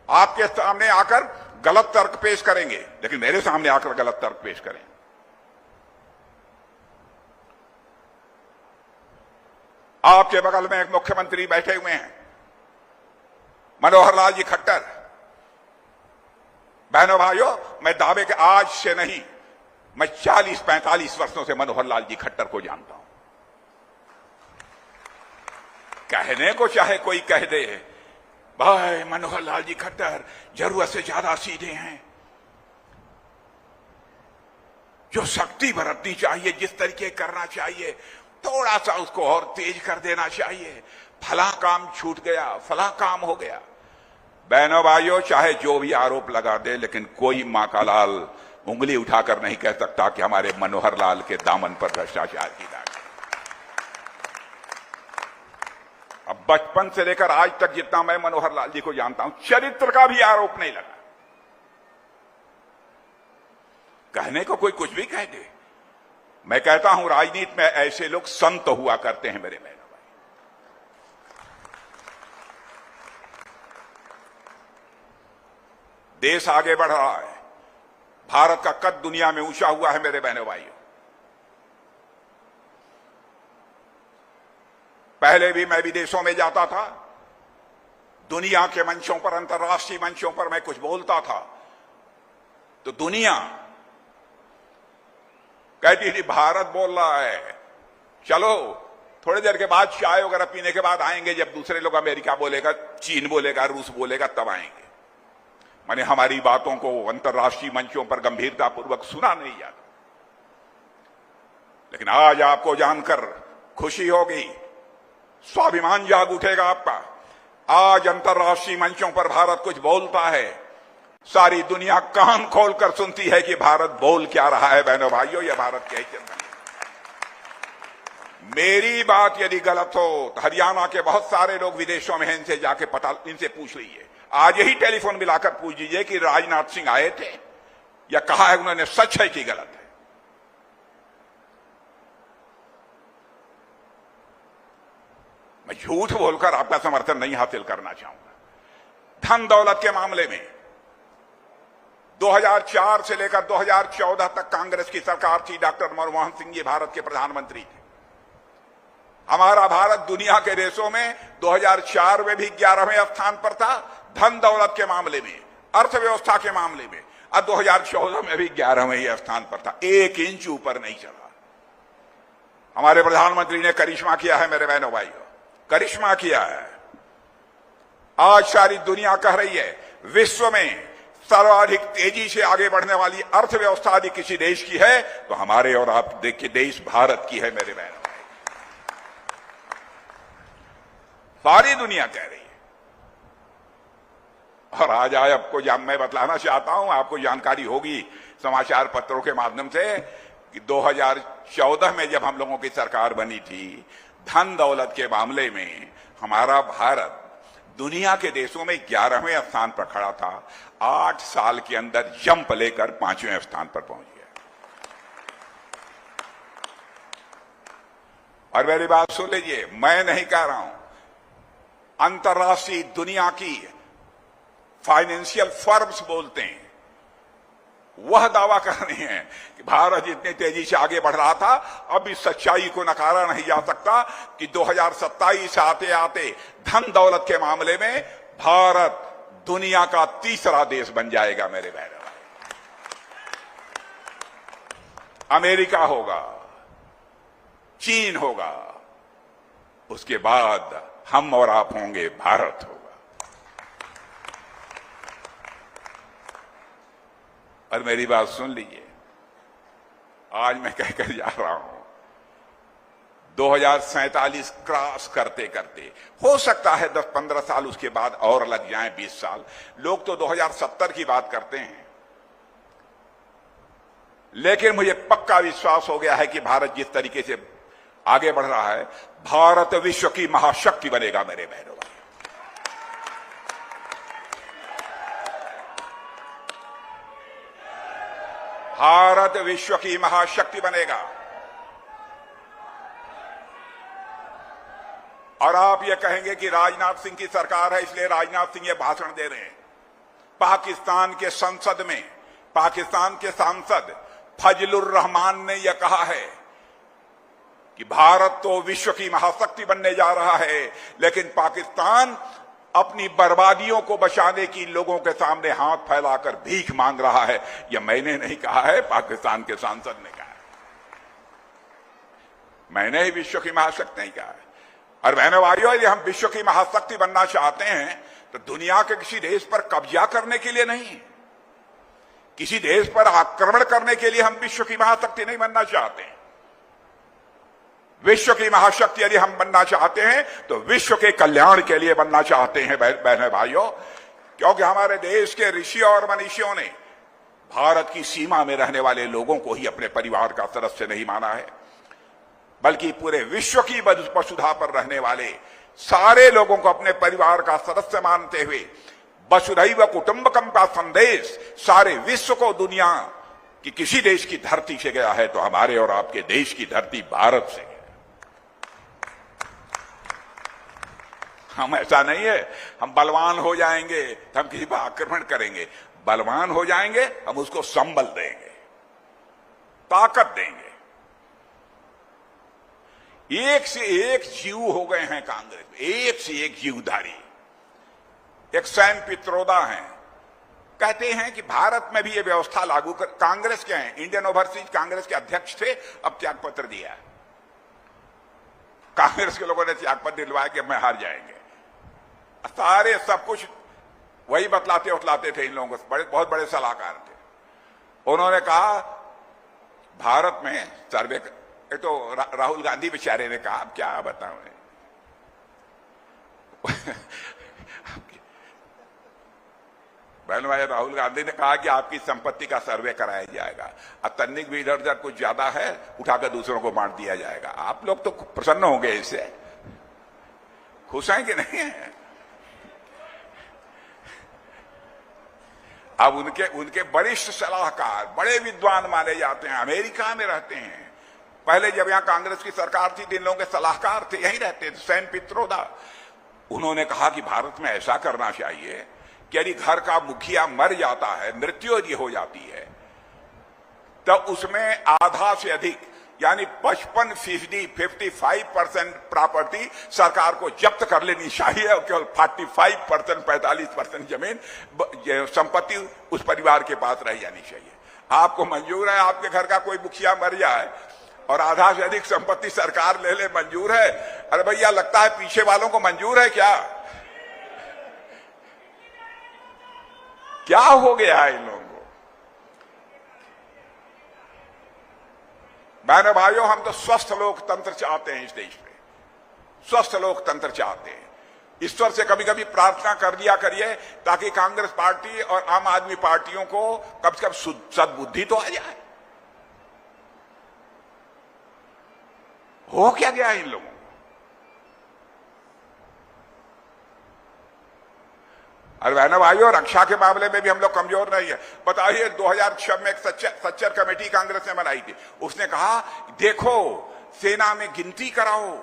आपके सामने आकर गलत तर्क पेश करेंगे, लेकिन मेरे सामने आकर गलत तर्क पेश करें। आपके बगल में एक मुख्यमंत्री बैठे हुए हैं, मनोहर लाल जी खट्टर। बहनों भाइयों, मैं दावे के आज से नहीं, मैं 40-45 वर्षों से मनोहर लाल जी खट्टर को जानता हूं। कहने को चाहे कोई कह दे, भाई मनोहर लाल जी खट्टर जरूरत से ज्यादा सीधे हैं, जो शक्ति बरतनी चाहिए, जिस तरीके करना चाहिए, थोड़ा सा उसको और तेज कर देना चाहिए। फला काम छूट गया, फला काम हो गया। बहनों भाइयों, चाहे जो भी आरोप लगा दे, लेकिन कोई मां का लाल उंगली उठाकर नहीं कह सकता कि हमारे मनोहर लाल के दामन पर भ्रष्टाचार की दाग। अब बचपन से लेकर आज तक जितना मैं मनोहर लाल जी को जानता हूं, चरित्र का भी आरोप नहीं लगा। कहने को कोई कुछ भी कह दे। मैं कहता हूं राजनीति में ऐसे लोग संत हुआ करते हैं मेरे बहनों भाई। देश आगे बढ़ रहा है, भारत का कद दुनिया में ऊंचा हुआ है मेरे बहनों भाइयों। पहले भी मैं विदेशों में जाता था, दुनिया के मंचों पर, अंतर्राष्ट्रीय मंचों पर मैं कुछ बोलता था तो दुनिया कहती थी भारत बोल रहा है, चलो थोड़ी देर के बाद चाय वगैरह पीने के बाद आएंगे, जब दूसरे लोग अमेरिका बोलेगा, चीन बोलेगा, रूस बोलेगा, तब आएंगे। माने हमारी बातों को अंतर्राष्ट्रीय मंचों पर गंभीरतापूर्वक सुना नहीं जाता। लेकिन आज आपको जानकर खुशी होगी, स्वाभिमान जाग उठेगा आपका। आज अंतर्राष्ट्रीय मंचों पर भारत कुछ बोलता है, सारी दुनिया कान खोलकर सुनती है कि भारत बोल क्या रहा है। बहनों भाइयों, यह भारत की हैसियत है। मेरी बात यदि गलत हो तो हरियाणा के बहुत सारे लोग विदेशों में हैं, इनसे जाके पता, इनसे पूछ लीजिए। आज यही टेलीफोन मिलाकर पूछ लीजिए कि राजनाथ सिंह आए थे या कहा है उन्होंने, सच है कि गलत है। मैं झूठ बोलकर आपका समर्थन नहीं हासिल करना चाहूंगा। धन दौलत के मामले में 2004 से लेकर 2014 तक कांग्रेस की सरकार थी, डॉक्टर मनमोहन सिंह जी भारत के प्रधानमंत्री थे। हमारा भारत दुनिया के देशों में 2004 में भी 11वें स्थान पर था, धन दौलत के मामले में, अर्थव्यवस्था के मामले में, और 2014 में भी 11वें स्थान पर था, 1 इंच ऊपर नहीं चला। हमारे प्रधानमंत्री ने करिश्मा किया है मेरे बहनों भाइयों, करिश्मा किया है। आज सारी दुनिया कह रही है विश्व में सर्वाधिक तेजी से आगे बढ़ने वाली अर्थव्यवस्था यदि किसी देश की है तो हमारे और आप देखिए देश भारत की है मेरे बहनों। सारी दुनिया कह रही है। और आज आपको मैं बतलाना चाहता हूं, आपको जानकारी होगी समाचार पत्रों के माध्यम से कि 2014 में जब हम लोगों की सरकार बनी थी, धन दौलत के मामले में हमारा भारत दुनिया के देशों में 11वें स्थान पर खड़ा था। 8 साल के अंदर जंप लेकर 5वें स्थान पर पहुंच गया। और मेरी बात सुन लीजिए, मैं नहीं कह रहा हूं, अंतर्राष्ट्रीय दुनिया की फाइनेंशियल फर्म्स बोलते हैं, वह दावा कर रहे हैं कि भारत जितनी तेजी से आगे बढ़ रहा था, अब इस सच्चाई को नकारा नहीं जा सकता कि 2027 आते आते धन दौलत के मामले में भारत दुनिया का तीसरा देश बन जाएगा मेरे बहनों। अमेरिका होगा, चीन होगा, उसके बाद हम और आप होंगे, भारत होगा। और मेरी बात सुन लीजिए, आज मैं कहकर जा रहा हूं 2047 क्रॉस करते करते, हो सकता है 10-15 साल उसके बाद और लग जाएं, 20 साल। लोग तो 2070 की बात करते हैं, लेकिन मुझे पक्का विश्वास हो गया है कि भारत जिस तरीके से आगे बढ़ रहा है, भारत विश्व की महाशक्ति बनेगा मेरे बहनों। भारत विश्व की महाशक्ति बनेगा। और आप ये कहेंगे कि राजनाथ सिंह की सरकार है इसलिए राजनाथ सिंह ये भाषण दे रहे हैं। पाकिस्तान के संसद में पाकिस्तान के सांसद फजलुर रहमान ने यह कहा है कि भारत तो विश्व की महाशक्ति बनने जा रहा है, लेकिन पाकिस्तान अपनी बर्बादियों को बचाने की लोगों के सामने हाथ फैलाकर भीख मांग रहा है। यह मैंने नहीं कहा है, पाकिस्तान के सांसद ने कहा है। मैंने ही विश्व की महाशक्ति नहीं कहा है। और बहनों भाइयों, यदि हम विश्व की महाशक्ति बनना चाहते हैं तो दुनिया के किसी देश पर कब्जा करने के लिए नहीं, किसी देश पर आक्रमण करने के लिए हम विश्व की महाशक्ति नहीं बनना चाहते हैं। विश्व की महाशक्ति यदि हम बनना चाहते हैं तो विश्व के कल्याण के लिए बनना चाहते हैं बहनों भाइयों। क्योंकि हमारे देश के ऋषियों और मनीषियों ने भारत की सीमा में रहने वाले लोगों को ही अपने परिवार का सदस्य नहीं माना है, बल्कि पूरे विश्व की वसुधा पर रहने वाले सारे लोगों को अपने परिवार का सदस्य मानते हुए वसुधैव कुटुंबकम का संदेश सारे विश्व को दुनिया की किसी देश की धरती से गया है तो हमारे और आपके देश की धरती भारत से गया। हम ऐसा नहीं है हम बलवान हो जाएंगे तो हम किसी पर आक्रमण करेंगे, बलवान हो जाएंगे हम उसको संबल देंगे, ताकत देंगे। एक से एक जीव हो गए हैं कांग्रेस में, एक से एक जीवधारी। एक सैम पित्रोदा हैं, कहते हैं कि भारत में भी ये व्यवस्था लागू कर, कांग्रेस के हैं, इंडियन ओवरसीज कांग्रेस के अध्यक्ष थे, अब त्यागपत्र दिया है। कांग्रेस के लोगों ने त्यागपत्र दिलवाया कि मैं हार जाएंगे। सारे सब कुछ वही बतलाते थे इन लोगों को, बहुत बड़े सलाहकार थे। उन्होंने कहा भारत में सर्वे, तो राहुल गांधी बेचारे ने कहा अब क्या बताऊं बहन भाई, राहुल गांधी ने कहा कि आपकी संपत्ति का सर्वे कराया जाएगा, तन्निक भी इधर उधर कुछ ज्यादा है उठाकर दूसरों को बांट दिया जाएगा। आप लोग तो प्रसन्न हो गए इससे, खुश हैं कि नहीं है? अब उनके वरिष्ठ सलाहकार बड़े विद्वान माने जाते हैं, अमेरिका में रहते हैं। पहले जब यहां कांग्रेस की सरकार थी, इन लोगों के सलाहकार थे, यहीं रहते थे, सैम पित्रोदा। उन्होंने कहा कि भारत में ऐसा करना चाहिए कि यदि घर का मुखिया मर जाता है, मृत्यु यदि हो जाती है, तो उसमें आधा से अधिक यानी 55% प्रॉपर्टी सरकार को जब्त कर लेनी चाहिए और केवल 45% जमीन संपत्ति उस परिवार के पास रह जानी चाहिए। आपको मंजूर है आपके घर का कोई मुखिया मर जाए और आधा से अधिक संपत्ति सरकार ले ले, मंजूर है? अरे भैया, लगता है पीछे वालों को मंजूर है क्या? क्या हो गया है इन लोगों को? बहनों भाइयों, हम तो स्वस्थ लोकतंत्र चाहते हैं इस देश में, स्वस्थ लोकतंत्र चाहते हैं। ईश्वर से कभी कभी प्रार्थना कर लिया करिए ताकि कांग्रेस पार्टी और आम आदमी पार्टियों को कम से कम सद्बुद्धि तो आ जाए। हो क्या गया इन लोगों को? अरे बहनों भाइयों, रक्षा के मामले में भी हम लोग कमजोर नहीं है। बताइए, 2006 में एक सच्चर कमेटी कांग्रेस ने बनाई थी। उसने कहा देखो, सेना में गिनती कराओ,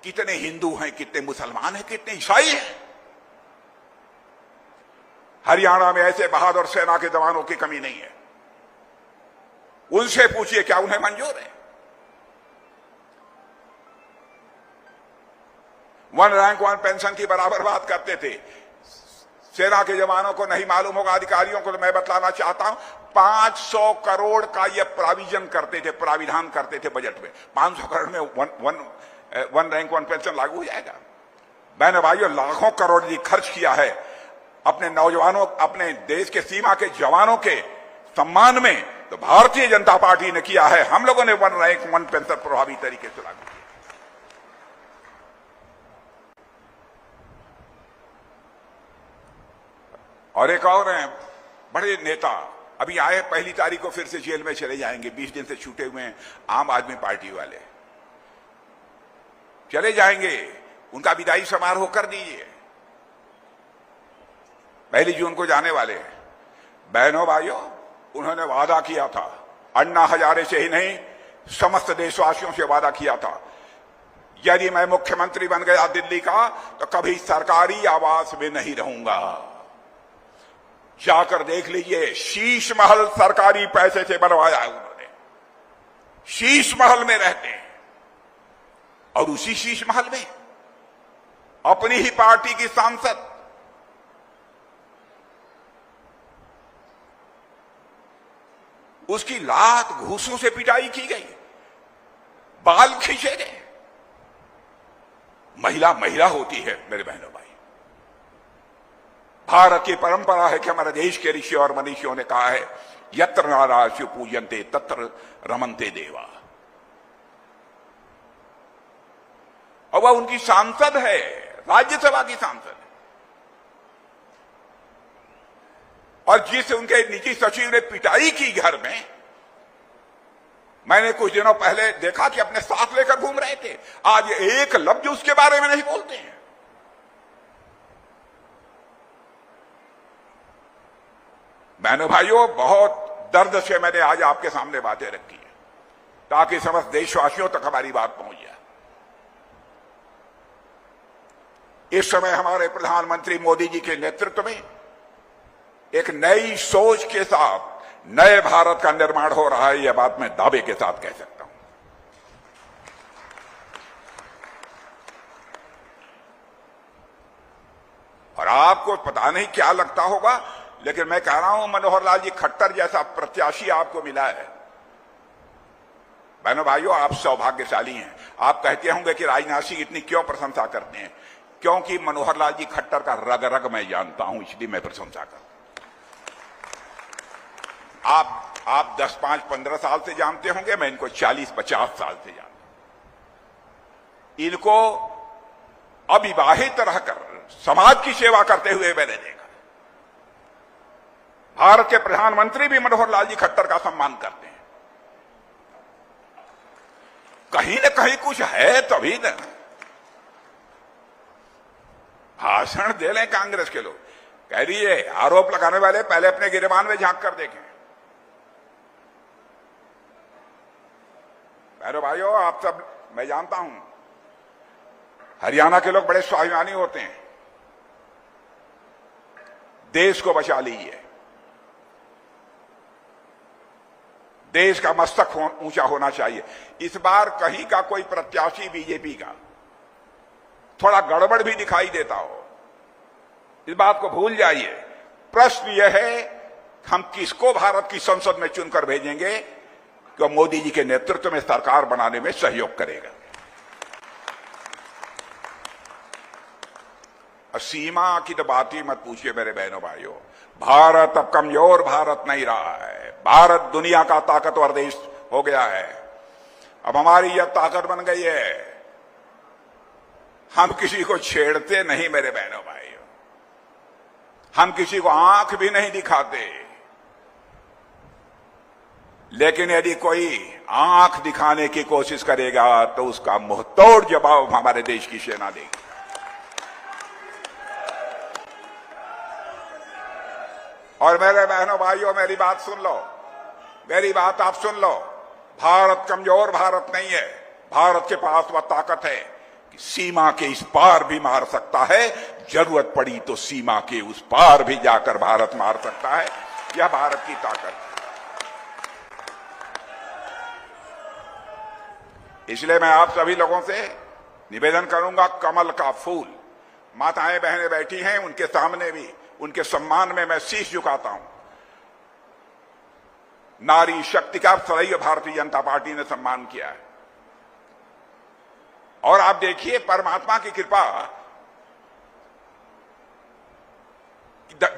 कितने हिंदू हैं, कितने मुसलमान हैं, कितने ईसाई हैं। हरियाणा में ऐसे बहादुर सेना के जवानों की कमी नहीं है। उनसे पूछिए क्या उन्हें मंजूर है? वन रैंक वन पेंशन की बराबर बात करते थे। सेना के जवानों को नहीं मालूम होगा, अधिकारियों को तो मैं बतलाना चाहता हूं, 500 करोड़ का ये प्राविजन करते थे, प्राविधान करते थे बजट में। 500 करोड़ में वन रैंक वन पेंशन लागू हो जाएगा। बहनों भाइयों, लाखों करोड़ जी खर्च किया है अपने नौजवानों, अपने देश के सीमा के जवानों के सम्मान में, तो भारतीय जनता पार्टी ने किया है। हम लोगों ने वन रैंक वन पेंशन प्रभावी तरीके से लागू किया। और एक और हैं बड़े नेता, अभी आए, पहली तारीख को फिर से जेल में चले जाएंगे, 20 दिन से छूटे हुए हैं, आम आदमी पार्टी वाले चले जाएंगे। उनका विदाई समारोह कर दीजिए, 1 जून को जाने वाले हैं। बहनों भाइयों, उन्होंने वादा किया था, अन्ना हजारे से ही नहीं समस्त देशवासियों से वादा किया था, यदि मैं मुख्यमंत्री बन गया दिल्ली का तो कभी सरकारी आवास में नहीं रहूंगा। जाकर देख लीजिए, शीश महल सरकारी पैसे से बनवाया है उन्होंने, शीश महल में रहते हैं। और उसी शीश महल में अपनी ही पार्टी की सांसद उसकी लात घूसों से पिटाई की गई, बाल खींचे गए। महिला महिला होती है मेरे बहनों भाई। भारत की परंपरा है कि हमारे देश के ऋषि और मनीषियों ने कहा है, यत्र नारायण पूजन्ते तत्र रमन्ते देवा। और वह उनकी सांसद है, राज्यसभा की सांसद है। और जिस उनके निजी सचिव ने पिटाई की घर में, मैंने कुछ दिनों पहले देखा कि अपने साथ लेकर घूम रहे थे। आज एक लफ्ज उसके बारे में नहीं बोलते हैं। बहनों भाइयों, बहुत दर्द से मैंने आज आपके सामने बातें रखी है ताकि समस्त देशवासियों तक हमारी बात पहुंच जाए। इस समय हमारे प्रधानमंत्री मोदी जी के नेतृत्व में एक नई सोच के साथ नए भारत का निर्माण हो रहा है, यह बात मैं दावे के साथ कह सकता हूं। और आपको पता नहीं क्या लगता होगा, लेकिन मैं कह रहा हूं मनोहर लाल जी खट्टर जैसा प्रत्याशी आपको मिला है। बहनों भाइयों, आप सौभाग्यशाली हैं। आप कहते होंगे कि राजनाथ सिंह इतनी क्यों प्रशंसा करते हैं? क्योंकि मनोहर लाल जी खट्टर का रग रग मैं जानता हूं, इसलिए मैं प्रशंसा करता हूं। आप 10, 5, 15 साल से जानते होंगे, मैं इनको 40, 50 साल से जानता हूं। इनको अविवाहित रहकर समाज की सेवा करते हुए मैंने देखा। भारत के प्रधानमंत्री भी मनोहर लाल जी खट्टर का सम्मान करते हैं। कहीं न कहीं कुछ है तभी न। भाषण दे लें कांग्रेस के लोग, कह रही है आरोप लगाने वाले पहले अपने गिरेबान में झांक कर देखें। मेरे भाइयों, आप सब, मैं जानता हूं हरियाणा के लोग बड़े स्वाभिमानी होते हैं। देश को बचा लीजिए। देश का मस्तक ऊंचा होना चाहिए। इस बार कहीं का कोई प्रत्याशी बीजेपी का थोड़ा गड़बड़ भी दिखाई देता हो, इस बात को भूल जाइए। प्रश्न यह है हम किसको भारत की संसद में चुनकर भेजेंगे कि मोदी जी के नेतृत्व में सरकार बनाने में सहयोग करेगा। सीमा की तो बात ही मत पूछिए मेरे बहनों भाइयों। भारत अब कमजोर भारत नहीं रहा है। भारत दुनिया का ताकतवर देश हो गया है। अब हमारी यह ताकत बन गई है, हम किसी को छेड़ते नहीं मेरे बहनों भाइयों। हम किसी को आंख भी नहीं दिखाते, लेकिन यदि कोई आंख दिखाने की कोशिश करेगा तो उसका मुंहतोड़ जवाब हमारे देश की सेना देगी। और मेरे बहनों भाइयों, मेरी बात सुन लो, मेरी बात आप सुन लो। भारत कमजोर भारत नहीं है। भारत के पास वह ताकत है कि सीमा के इस पार भी मार सकता है। जरूरत पड़ी तो सीमा के उस पार भी जाकर भारत मार सकता है। यह भारत की ताकत है। इसलिए मैं आप सभी लोगों से निवेदन करूंगा, कमल का फूल, माताएं बहनें बैठी हैं, उनके सामने भी उनके सम्मान में मैं शीश झुकाता हूं। नारी शक्ति का सदैव भारतीय जनता पार्टी ने सम्मान किया है। और आप देखिए परमात्मा की कृपा,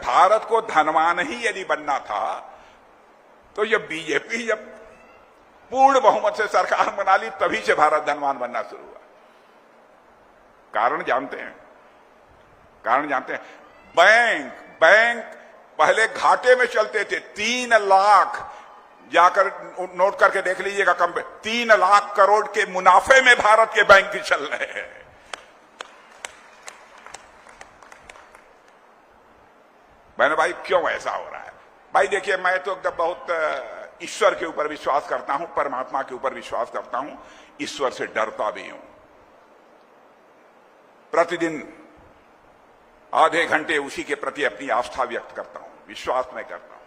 भारत को धनवान ही यदि बनना था तो जब बीजेपी जब पूर्ण बहुमत से सरकार बना ली तभी से भारत धनवान बनना शुरू हुआ। कारण जानते हैं, कारण जानते हैं। बैंक पहले घाटे में चलते थे। 3 लाख, जाकर नोट करके देख लीजिएगा, कम 3 लाख करोड़ के मुनाफे में भारत के बैंक चल रहे हैं। बहन भाई, क्यों ऐसा हो रहा है? भाई देखिए, मैं तो एकदम बहुत ईश्वर के ऊपर विश्वास करता हूं, परमात्मा के ऊपर विश्वास करता हूं, ईश्वर से डरता भी हूं। प्रतिदिन आधे घंटे उसी के प्रति अपनी आस्था व्यक्त करता हूं, विश्वास मैं करता हूं।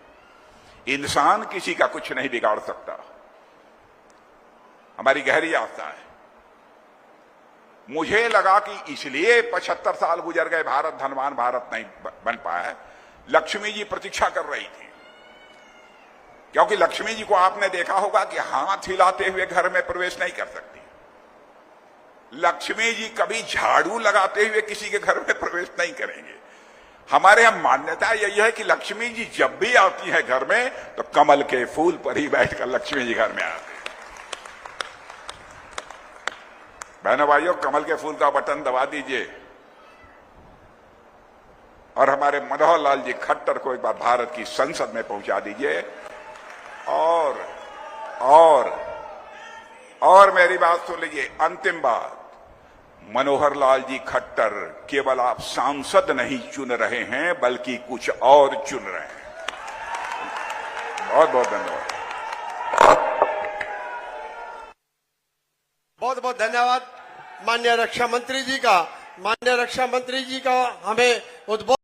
इंसान किसी का कुछ नहीं बिगाड़ सकता, हमारी गहरी आस्था है। मुझे लगा कि इसलिए 75 साल गुजर गए, भारत धनवान भारत नहीं बन पाया। लक्ष्मी जी प्रतीक्षा कर रही थी, क्योंकि लक्ष्मी जी को आपने देखा होगा कि हाथ हिलाते हुए घर में प्रवेश नहीं कर सकती। लक्ष्मी जी कभी झाड़ू लगाते हुए किसी के घर में प्रवेश नहीं करेंगे। हमारे यहां मान्यता यही है कि लक्ष्मी जी जब भी आती है घर में तो कमल के फूल पर ही बैठकर लक्ष्मी जी घर में आते हैं। बहनों भाइयों, कमल के फूल का बटन दबा दीजिए, और हमारे मनोहर लाल जी खट्टर को एक बार भारत की संसद में पहुंचा दीजिए। और मेरी बात सुन लीजिए, अंतिम बात, मनोहर लाल जी खट्टर केवल आप सांसद नहीं चुन रहे हैं बल्कि कुछ और चुन रहे हैं। बहुत बहुत धन्यवाद।
बहुत बहुत धन्यवाद माननीय रक्षा मंत्री जी का। माननीय रक्षा मंत्री जी का हमें उद्बोधन